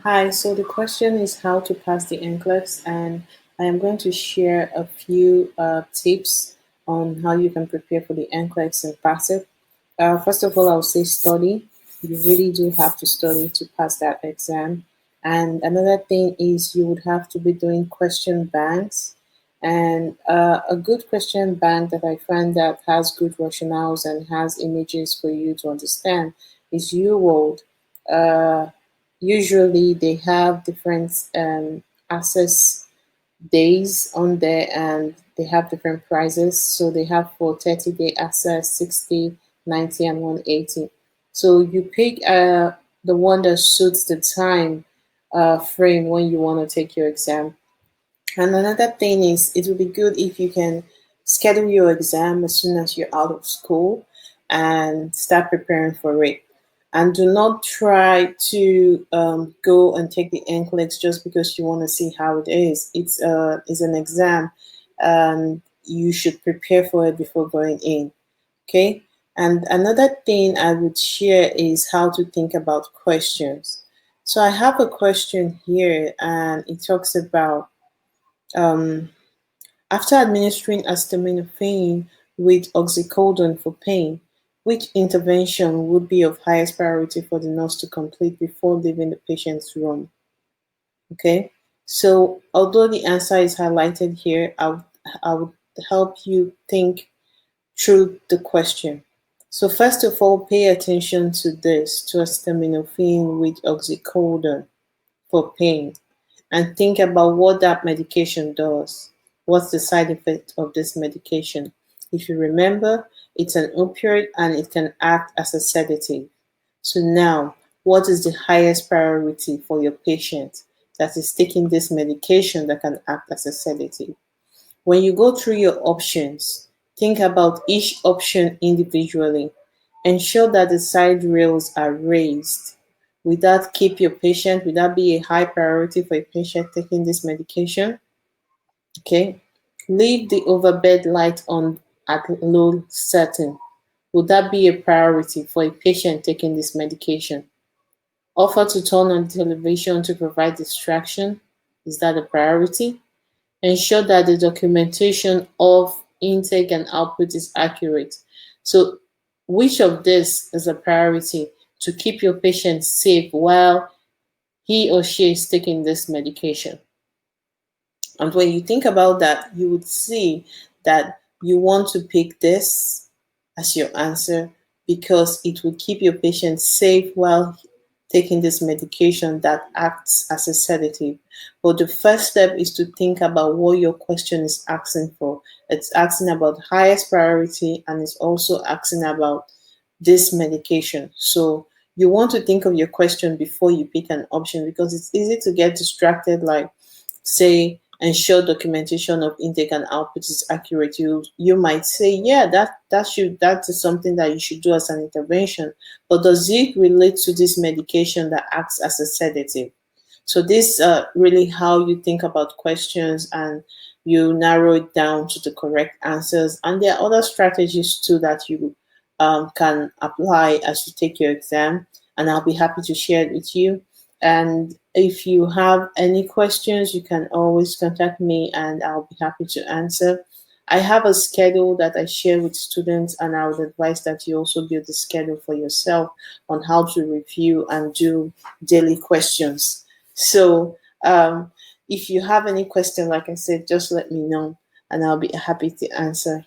Hi, so the question is how to pass the NCLEX, and I am going to share a few tips on how you can prepare for the NCLEX and pass it. First of all, I'll say study. You really do have to study to pass that exam. And another thing is you would have to be doing question banks. And a good question bank that I find that has good rationales and has images for you to understand is UWorld. Uh, Usually they have different access days on there and they have different prices. So they have for 30-day access 60, 90, and 180. So you pick the one that suits the time frame when you want to take your exam. And another thing is it would be good if you can schedule your exam as soon as you're out of school and start preparing for it. And do not try to go and take the NCLEX just because you want to see how it is. It's an exam, and you should prepare for it before going in. Okay. And another thing I would share is how to think about questions. So I have a question here, and it talks about um, after administering acetaminophen with oxycodone for pain, which intervention would be of highest priority for the nurse to complete before leaving the patient's room? Okay, so although the answer is highlighted here, I would help you think through the question. So first of all, pay attention to this, to acetaminophen with oxycodone for pain, and think about what that medication does. What's the side effect of this medication? If you remember, it's an opioid and it can act as a sedative. So now, what is the highest priority for your patient that is taking this medication that can act as a sedative? When you go through your options, think about each option individually. Ensure that the side rails are raised. Will that keep your patient? Will that be a high priority for a patient taking this medication? Okay. Leave the overbed light on at low setting. Would that be a priority for a patient taking this medication? Offer to turn on television to provide distraction. Is that a priority? Ensure that the documentation of intake and output is accurate. So which of this is a priority to keep your patient safe while he or she is taking this medication? And when you think about that, you would see that you want to pick this as your answer because it will keep your patient safe while taking this medication that acts as a sedative. But the first step is to think about what your question is asking for. It's asking about highest priority and it's also asking about this medication. So you want to think of your question before you pick an option because it's easy to get distracted, like say ensure documentation of intake and output is accurate. You might say, yeah, that is something that you should do as an intervention, but does it relate to this medication that acts as a sedative? So this really how you think about questions and you narrow it down to the correct answers. And there are other strategies too that you can apply as you take your exam, and I'll be happy to share it with you. And if you have any questions, you can always contact me and I'll be happy to answer. I have a schedule that I share with students, and I would advise that you also build a schedule for yourself on how to review and do daily questions. So, if you have any question, like I said, just let me know and I'll be happy to answer.